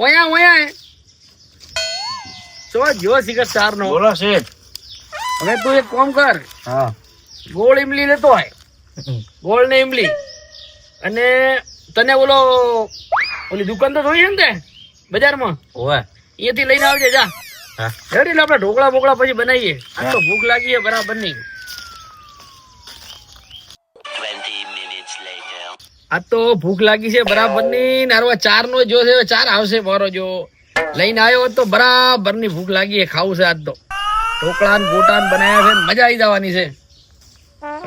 ઓયા ઓયા તો જો સિગર 4 નો બોલો શેઠ. હવે તું એક કામ કર, હા ગોળ ઇમલી લેતો હોય, ગોળ ને ઇમલી, અને તને ઓલી દુકાન તો જોઈ છે ને બજારમાં, ઓવે અહીંયાથી લઈને આવજે જા. હા રેડી આપણે ઢોકળા બોકળા પછી બનાવીએ. આ તો ભૂખ લાગી છે બરાબર નહીં. 20 minutes later. આ તો ભૂખ લાગી છે બરાબર ની. નારવા 4 નો જો છે, 4 આવશે મારો જો લઈને આવ્યો તો બરાબર ની ભૂખ લાગી છે. ખાવું છે આજ તો. ઢોકળા ને ગોટા ને બનાવ્યા છે, મજા આવી જવાની છે.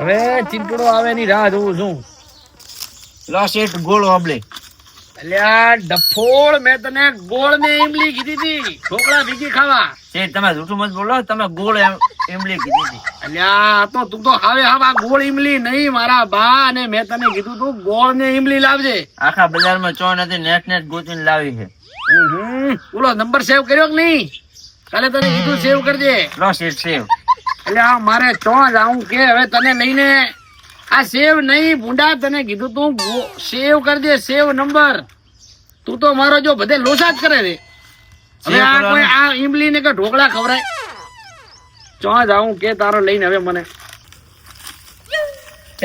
હવે ચીંટડો આવે ની રાહ જોઉં છું. લો શેઠ ગોળ વાબલે. અલ્યા ડફોળ, મેં તને ગોળ ને ઇમલી કીધી હતી ઢોકળા ભેગી ખાવા. શેઠ તમે જૂઠું મત બોલો, તમે ગોળ એમલી કીધી હતી. અલ્યા આ તો તું તો હવે આ ગોળ ઇમલી નહીં મારા બા, અને મેં તને કીધું તું ગોળ ને ઇમલી લાવજે. આખા બજારમાં ચો નથી, નેટ ગોતીને લાવી છે. બોલો નંબર સેવ કર્યો કે નહીં? કાલે તને કીધું સેવ કરજે. લો શેઠ સેવ. એટલે આ મારે ચો જાઉં કે હવે તને લઈને આ સેવ નહીં ભૂંડા, તને કીધું તું સેવ કરજે, સેવ નંબર. તું તો મારો જો બધે લોસા જ કરે છે. હવે આ કોઈ આ ઇમલી ને કે ઢોકળા ખવરાય? ચો જાઉં કે તારો લઈને હવે મને.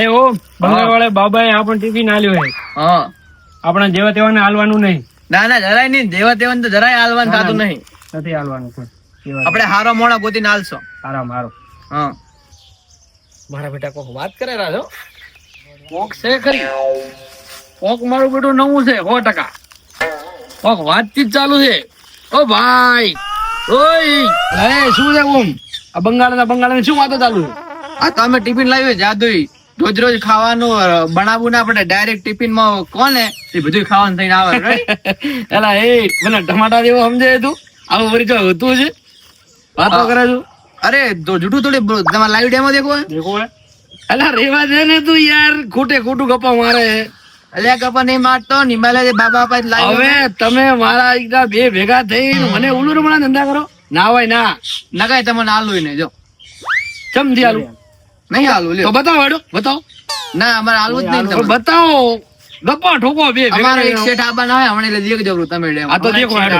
એ ઓ બંગાળ વાળા બાબાએ આપણને ટિફિન આલ્યો હે. હા આપણા જેવા તેવાને હાલવાનું નહીં. ના ના જરાય નહીં, દેવા તેવાને તો જરાય હાલવાનું થતું નહીં. નથી હાલવાનું કોઈ. આપણે હારો મોણા ગોતીને હાલશો. આરામ હારો. હા મારા બેટા કોક વાત કરે રાજો, કોક છે ખરી, કોક મારું બેટું નવું છે 100%. કોક વાતચીત ચાલુ છે. ઓ ભાઈ ઓય અરે શું છે ઓમ? આ બંગાળ શું વાતો ચાલુ છે? આ તો અમે ટિફિન લાવ્યો જાદુઈ. રોજ રોજ ખાવાનું બનાવવું ના પડે, ડાયરેક્ટ ટિફિન માં કોને એ બધું ખાવાનું થઈને આવે. એલા એ મને ટમાટા જેવો સમજે તું? આવું વરી કઈ હોતું છે? વાતો કરે છું. અરે તો જૂઠું થોડી તમારે લાઈવ ડેમો દેખો. દેખો હે. અલા રેવા દે ને તું યાર, ખોટું ગપ્પા મારે. અલ્યા કપા નહીં મારતો, નિમાલે બાબા પાસે લાઈવ. હવે તમે મારા એકદા બે ભેગા થઈને મને ઉલુર મણા ધંધા કરો ના હોય ના નકાય તમને આલુ ને જો ચમથી આલું નહીં આલુ તો લ્યો. બતાવો હેડો બતાવો. ના અમારે આલુ જ નહીં તો તમને. બતાવો, ગપ્પા ઠોકો બે ભેગા અમારો એક થઈને. સેટ આબા ના હોય હમણાં એટલે દેખ જબરું તમે ડેમો. આ તો દેખો હેડો.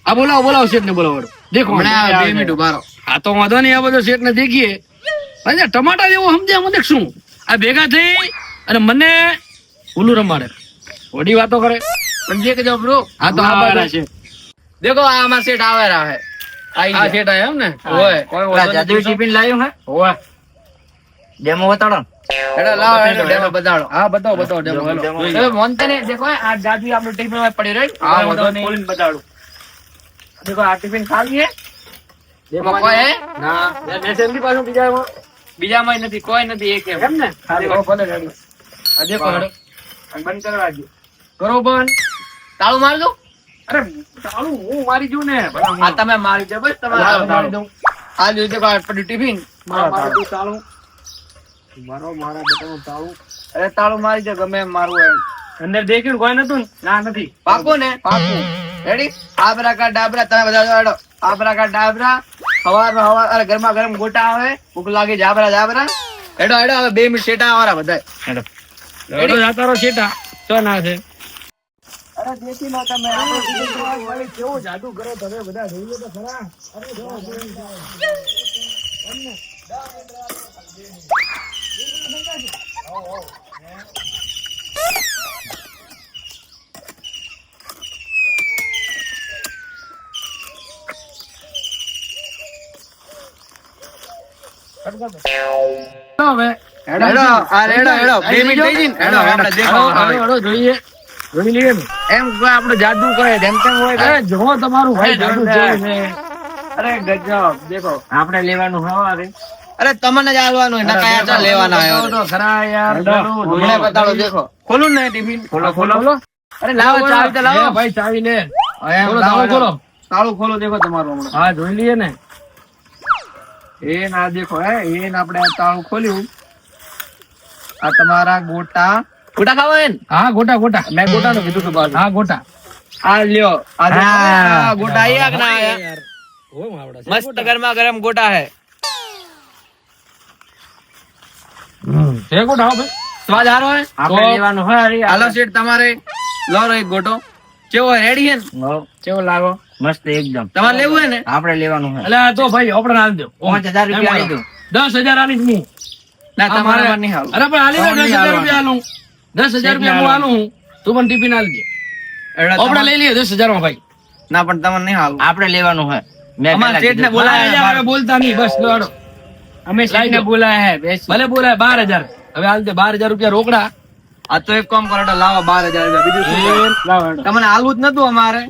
આ બોલાવો શેઠ ને બોલાવો હેડો. દેખો હમણાં આવે 2 મિનિટ ઉભા રહો. આ તો વાંધો નહીં, આ બધો શેઠ ને દેખીએ. અરે ટમાટા જેવો સમજે મને શું? આ ભેગા થઈ અને મને ઉલું રમાડે, ઓડી વાતો કરે. પણ દેખ જબરું. આ તો આ બાજુ છે. દેખો આ અમાર સેટ આવે રહે. આ શેઠ આયા એમ ને? ઓય કોઈ વાંધો જાદુ નથી. ટિફિન લાવ્યો હે. ઓય ડેમો બતાડો. એડો લાવ એડો ડેમો બતાડો. હા બતાવો ડેમો હેલો. જોઈએ. હવે મોનતે ને દેખો આ જાદુ આપણું ટિફિન માં પડી રહી. હા વાંધો નહીં. ખોલીને બતાડું. દેખો આ ટિફિન ખાલી હે? એમાં કોઈ હે? ના મેસેજ ની પાછું બીજામાં નથી કોઈ નથી એક એમ. એમ ને? દેખો ભલે રેડી. આ દેખો હેડો. બંધ કરવા દો. કરો બંધ. તાળું માર દો. અરે ચાલુ હું મારી જઉં ને. આ તમે મારી દો બસ તમારે તાળું મારી દઉં. આ જો દેખો આ પડ્યું ટિફિન. મારું ચાલુ. મારા બેટાનું તાળું. અરે તાળું મારી દો ગમે એમ મારવું એમ. અંદર દેખ્યું ને કોઈ નતું ને? ના નથી. પાકું ને? પાકું. રેડી? આબરા કા ડાબરા તમે બધા જોડો. આબરા કા ડાબરા. હવાર અરે ગરમા ગરમ ગોટા આવે. ભૂખ લાગી જાબરા જાબરા. હેડો હેડો હવે 2 મિનિટ સેટા આવરા બધા. હેડો જાતારો શેઠા. તો ના છે. અરે દેખી લો તમે. કેવો જાદુ કરે તમે બધા જોઈએ તો ખરા. હવે હેડો આ હેડો 2 મિનિટ થઈ ગઈ ને. હેડો આપણે દેખો. હેડો જોઈએ. જોઈ લઈએ ને. એમ કોઈ આપણું જાદુ કરે જેમ તેમ હોય. અરે જો તમારું ભાઈ જાદુ જોયું છે. અરે ગજબ. દેખો આપણે લેવાનું હવારે. અરે તમને જ આલવાનું હોય નકાયા ચા લેવાના બતાવો આવ્યો. તો ખરા યાર. હમણાં બતાડો દેખો. ખોલું ને ટિફિન. ખોલો. અરે લાવો ચાવી તો લાવો. ભાઈ ચાવી લે. એમ ખોલો, લાવો, તાળું ખોલો. તાળું ખોલો દેખો તમારું હમણાં. હા જોઈ લઈએ ને. એ ના દેખો હે એ આપણે આ તાળું ખોલ્યું. આ તમારા ગોટા ગોટા ખાવા હે ને? હા ગોટા મેં ગોટા નું કીધું તું બાજુ. હા ગોટા. આ લ્યો આ દેખો. હા. આ ગોટા આયા કે ના આયા? યાર હો માવડા છે. મસ્ત ગરમા ગરમ ગોટા હે. છે ગોટા હો ભાઈ. સ્વાદ હારો હે. આપણે લેવાનું હવારે. હાલો શેઠ તમારે લો રો એક ગોટો. કેવો રેડી હે ને? હો, કેવો લાગો? મસ્ત એકદમ. તમારે લેવું હે ને? આપણે લેવાનું છે. એટલે આ તો ભાઈ આપણે હાલ દો 5,000 રૂપિયા આલી દો. 10,000 આલીશ હું. ના આ તમારે મારે- નહીં હાલ. અરે પણ આલી દે, તમારે 10,000 નહીં રૂપિયા આલું. 10,000 રૂપિયા હું આલું હું. તું પણ ટિફિન આલી દે. આપણે લઈ લઈએ 10,000 માં ભાઈ. ના પણ તમારે નહીં હાલ. આપણે લેવાનું છે. મેં અમારા પહેલા શેઠને કીધું. બોલાય. 12,000 હવે બોલતા નહીં, બસ લો હાલો. અમે શેઠને બોલાયા હે. બેસ. ભલે બોલાય 12,000. હવે હાલ દે 12,000 રૂપિયા રોકડા. આ તો એક કામ કરો એટલે લાવો 12,000 રૂપિયા. બીજું શું કરો? લાવો હેડો. તમને હાલવું જ નતું અમારે.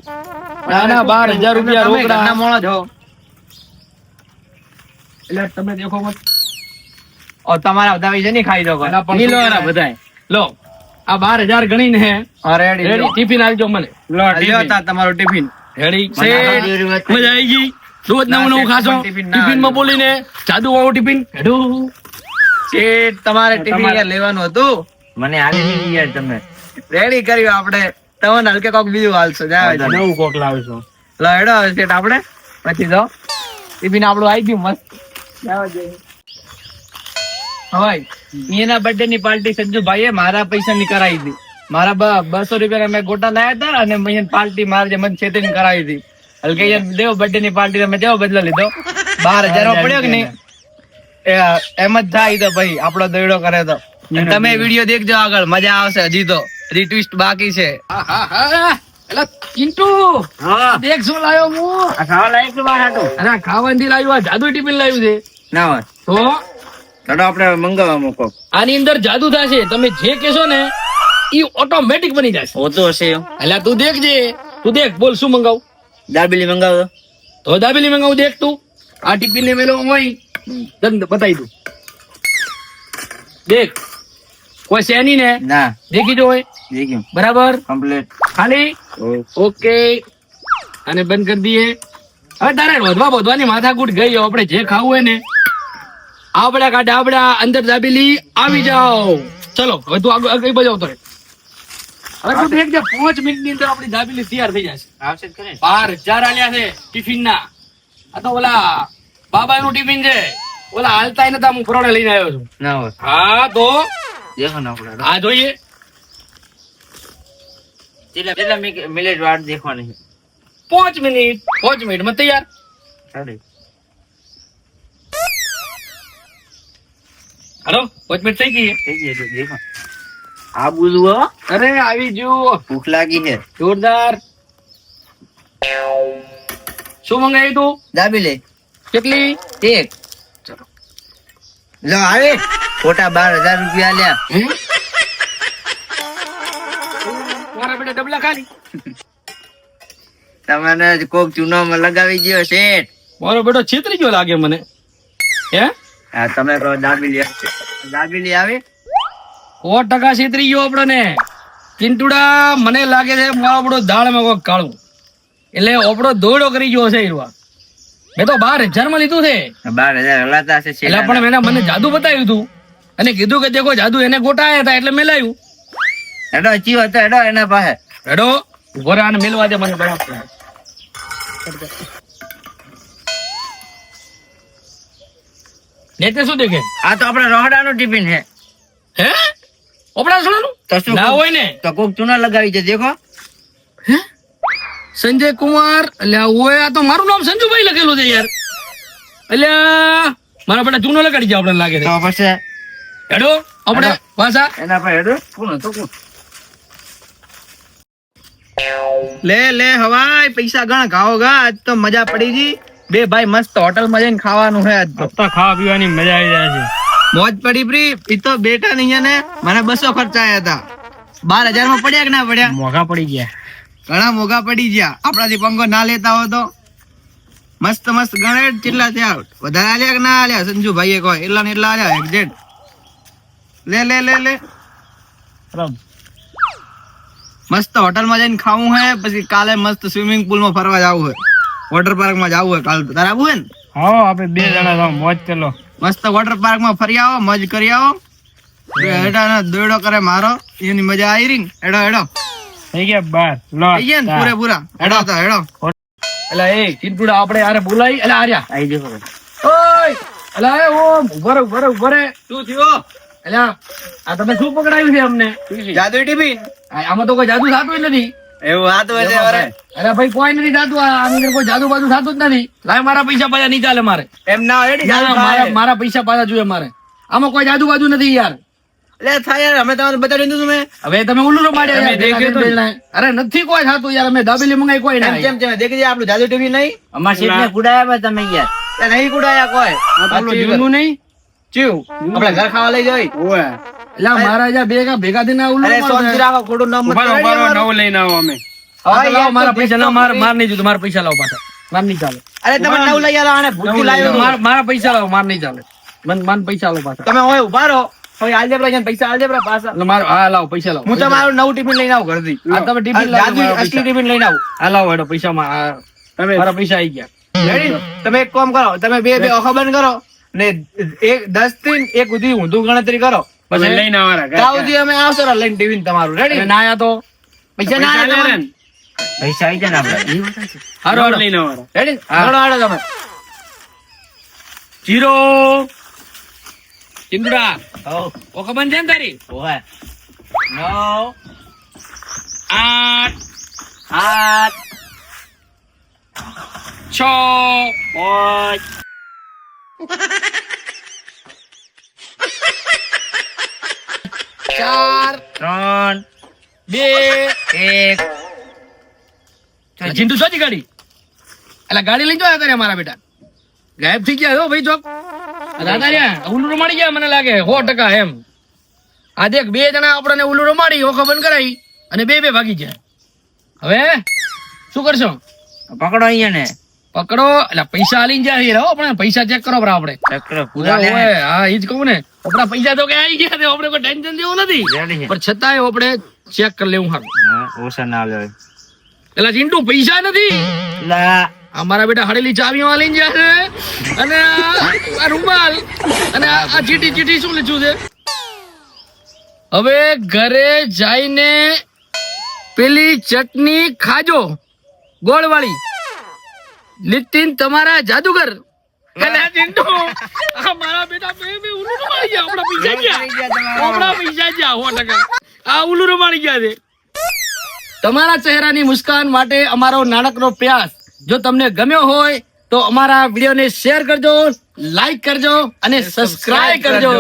ના, ના, 12,000 રૂપિયા તમે રોકડા. ઘરના માણસ છો. એટલે તમે દેખો મત. ઓ, તમારા બધા વિશે નહીં ખાઈ દો કોઈ. એના પણ ઈ લો શું એના કહેવાય? બધાય. લો આ 12,000 ગણીને હે હા, રેડી રેડી ટિફિન આલજો મને. લો, લ્યો ટિફિન. તાર તમારું ટિફિન. રેડી મને શેઠ, આ જરૂરત મજા આવી ગઈ. રોજ ના, નવું નવું શેઠ, ખાશો. પણ ટિફિન ના ટિફિન માં આલજો. બોલીને જાદુ વાળું ટિફિન હેડું. શેઠ, તમારે ટિફિન યાર લેવાનું હતું. મને આલી દીધી યાર તમે. રેડી કર્યું આપણે. તમને હલકે કોક બીજું હાલશો. જાવ જાવ. નવું કોક લાવશો. લો હેડો હવે શેઠ આપણે. પછી જાઓ. ટિફિન આપણું આવી ગયું મસ્ત. જાવ જઈએ. હવાઈ એના બર્થડે ની પાર્ટી સંજુભાઈએ મારા પૈસા ની કરાવી હતી. મારા 200 રૂપિયા મેં ગોટા લાયા હતા અને મેં પાર્ટી મારે જે મને છેતરી કરાવી હતી. હલકે યાર દેવો બર્થડે ની પાર્ટી મેં જેવો બદલો લીધો 12,000 માં પડ્યો કે નહીં? એમ જ થાય તો ભાઈ આપણો દોયડો કરે તો. અને તમે વિડીયો દેખજો આગળ, મજા આવશે. હજી તો રીટ્વિસ્ટ બાકી છે. એટલે ચિંટુ હા. દેખ શું લાવ્યો હું. આ ખાવા લાયક છે બાર હાટુ. અરે આ ખાવાની લાવ્યું, આ જાદુ ટિફિન લાવ્યું છે. ના હોય તો ચાલો આપણે મંગાવવા મૂકો. આની અંદર જાદુ થશે. તમે જે કહેશો ને ઈ ઓટોમેટિક બની જશે. હોતો હશે. એટલે તું દેખજે. તું દેખ, બોલ શું મંગાવ. દાબેલી મંગાવો. તો દાબેલી મંગાવું. દેખ તું આ ટિફિન ને મેલો હોય તને બતાવી દઉં. દેખ કોઈ શેની ને ના. દેખી જો હોય દેખ્યું. બરાબર. કમ્પ્લીટ. ખાલી ઓકે અને બંધ કરી દઈએ. હવે તારે વધવાની માથાકૂટ ગઈ. આપણે જે ખાવું હોય ને આપડા કા ડાબડા અંદર દાબેલી આવી જાઓ. ચલો હવે તું આગળ બાજુ આવતો રહે. હવે તું દેખ જે 5 મિનિટ ની અંદર આપણી દાબેલી તૈયાર થઈ જશે. આવશે જ કરે. 12,000 આલ્યા છે ટિફિન ના. આ તો ઓલા બાબા નું ટિફિન છે. ઓલા હાલતા નતા, હું ફરોડે લઈને આવ્યો છું. ના હોય. હા તો દેખો ને આપણે. આ જોઈએ. કેટલા મિનિટ વાટ દેખવાની છે. 5 મિનિટ 5 મિનિટમાં તૈયાર. રેડી. હાલો 5 મિનિટ થઈ ગઈ. થઈ ગઈ એટલે દેખો. આ બોલું હો. અરે આવી જુઓ, ભૂખ લાગી છે. જોરદાર. શું મંગાવ્યું તું? દાબેલી કેટલી? એક. લો આવે ખોટા 12,000 રૂપિયા લ્યા. મારા બેટા ડબલા ખાલી. તમને કોક ચૂનામાં લગાવી ગયો શેઠ. મારો બેટો છેતરી ગયો લાગે મને. હે હા તમે કહો દાબેલી આવે. 100% છેતરી ગયો આપણને. ચિંટુડા મને લાગે છે મારો આપણો દાળમાં કોક કાળું. એટલે આપણો દોડો કરી ગયો છે ઈરવા. મેં તો 12,000 માં લીધું છે. 12,000 હલાતા છે એટલે પણ મને જાદુ બતાવ્યું હતું અને કીધું કે દેખો જાદુ એને ગોટાયા હતા એટલે મેં લાવ્યું. હેડો ચીવ હતો હેડો એના પાસે. હેડો ઉભો રહે, આને મેલવા દે મને બરાબર. નેતે શું દેખે? આ તો આપડે રોહડાનું ટિફિન છે. હે ઓપડા સોનાનું તો શું ના હોય ને. તો કોક ચૂના લગાવી છે દેખો. હે સંજય કુમાર. એટલે ઓય આ તો મારું નામ સંજુભાઈ લખેલું છે યાર. એટલે મારા બેટા ચૂનો લગાડી જાય આપણે લાગે છે. તો પછી હેડો આપણે પાછા. એના પાસે હેડો. કોણ હતો કોણ? લે હવાઈ પૈસા ગણ ખાઓ ગા. આજ તો મજા પડી ગઈ. બે ભાઈ મસ્ત હોટલ માં જઈને ખાવાનું છે આજ તો. ખાવા પીવાની મજા આવી જાય છે. મોજ પડી પ્રી. ઈ તો બેટા નહીં ને મને 200 ખર્ચાયા હતા. 12,000 માં પડ્યા કે ના પડ્યા? મોઘા પડી ગયા. ઘણા મોઘા પડી ગયા. આપણાથી પંગો ના લેતા હો તો મસ્ત ગણે. કેટલા થયા? વધારે આલ્યા કે ના આલ્યા? સંજુભાઈએ કહો એટલા ને એટલા આલ્યા એક્ઝેક્ટ. લે મસ્ત હોટલ માં જઈને ખાવું હે. પછી કાલે મસ્ત સ્વિમિંગ પુલ માં ફરવા જવું હે. વોટર પાર્ક માં જવું હે. કાલે તારે આવવું હે ને? હા આપણે 2 જણા જાવ મોજ ચલો. મસ્ત વોટર પાર્ક માં ફરી આવો, મોજ કરી આવો. હેડા દોડો કરે મારો એની મજા આવી રહી. હેડો થઈ ગયા 12. લો થઈ ગયા ને પૂરેપૂરા. હેડો એટલે એ ચિંટુડા આપણે યાર બોલાઈ. એટલે આર્યા આઈ દેખો. ઓય એટલે એ ઓમ ઉભો રે. શું થયું? એટલે આ તમે શું પકડાયું છે અમને? જાદુ ટિફિન. આમાં તો કોઈ જાદુ થતું જ નથી. એવું આ તો હશે અરે અરે ભાઈ કોઈ નથી થતું આની અંદર કોઈ જાદુ બાજુ થતું જ નથી. લાય મારા પૈસા પાછા નહીં ચાલે મારે. એમ ના હોય ને, ના, ના, મારા પૈસા પાછા જોઈએ મારે. આમાં કોઈ જાદુ બાજુ નથી યાર. એટલે થાય યાર, અમે તમને બતાવી દીધું તમે હવે તમે ઉલ્લુ રમાડ્યા તમે યાર, દેખ્યું ભેગા થઈને. અરે નથી કોઈ થતું યાર, અમે દાબેલી મંગાઈ કોઈ એમ ના. કેમ છે દેખી જાય આપણું જાદુ ટીવી નહીં અમારા શેઠને કુડાયા તમે યાર. એ નહીં કુડાયા કોઈ નહીં ચીવ આપણે ઘર ખાવા લઈ જઈ એટલે મારા જ્યાં ભેગા થઈને ઉલ્લુ અરે રમાડો સોનથી છે. રાખો ખોટું નામ મત કરાવી અમારું. નવું લઈને આવો અમે. હા, તો હવે લાવો યાર, મારા તો પૈસા દેખતો માર કરી. માર નહીં જોતું, મારા પૈસા લાવો પાછા. માર નહીં ચાલે. અરે તમે નવ લઈ આલો આને ભૂલથી લાવ્યો મારા પૈસા લાવો, માર નહીં ચાલે. મન પૈસા લાવો પાછા. તમે હોય ઉભા રહો હવે આલજેબ્રા છે ને પૈસા આલજેબ્રા પાછા એટલે મારો હા લાવો પૈસા લાવો. હું તમારું નવું ટિફિન લઈને આવું ઘરથી આ તમે ટિફિન લાવો, જાદુ મારા અસલી પૈસા. ટિફિન લઈને આવું હા લાવો હેડો પૈસા મારા પૈસા આવી ગયા. રેડી તમે એક કામ કરો તમે બે ઓખા બંધ કરો ને 10 થી 1 સુધી ઊંધું ગણતરી કરો પછી પછી લઈને આવવાના ઘર. ત્યાં સુધી અમે આવશો ને લઈને ટિફિન તમારું અને રેડી ના આયા તો પૈસા ના આવે પૈસા લે તમારે? ને. પૈસા આવી જાય ને આપણે. હારો હારો. લઈને આવવાના. રેડી હા. હાલો હાલો તમે જીરો ચિંદુડા હો, ઓ ખબર છે ને તારી ઓવે. 9 8 આઠ, 6 પાંચ, 4 ત્રણ, 2 એક. ચિંટુ સોજી ગાડી એટલે ગાડી લઈ જોયા કરે મારા બેટા ગાયબ થઈ ગયા હો ભાઈ ચોક દાદા રહ્યા ઉલ્લુ રમાડી ગયા મને લાગે 100% એમ આ દેખ બે જણા આપણને ઉલ્લુ રમાડી ઓખો બંધ કરાવી અને બે ભાગી ગયા હવે શું કરશો પકડો અહીંયા ને પકડો એટલે પૈસા આલીને જાય છે, હો પણ પૈસા ચેક કરો બરા આપણે ચક્ર પૂરા લે. ઓય, હા ઈ જ કહું ને આપણા પૈસા તો કે આવી ગયા છે, આપણે કોઈ ટેન્શન જેવું નથી રેડી છે. પણ છતાંય આપણે ચેક કરી લેવું સારું હા, ઓછા ના લે. એટલે ચિંટુ પૈસા નથી લા, અમારા બેટા હળેલી ચાવીઓ આલીને જાય છે અને આ રૂમાલ અને આ ચીઠી શું લીધું છે હવે ઘરે જઈને પેલી ચટણી ખાજો ગોળ વાળી લીટીન તમારા જાદુગર અલા ચિંટુ આ મારા બેટા બે ઉલ્લુ રમાડી ગયા આપણા પૈસા ગયા આપણા પૈસા ગયા 100% આ ઉલ્લુ રમાડી ગયા છે તમારા ચહેરાની મુસ્કાન માટે અમારો નાનકડો પ્રયાસ જો તમને ગમ્યો હોય તો અમારા વિડીયોને શેર કરજો, લાઈક કરજો અને સબસ્ક્રાઇબ કરજો.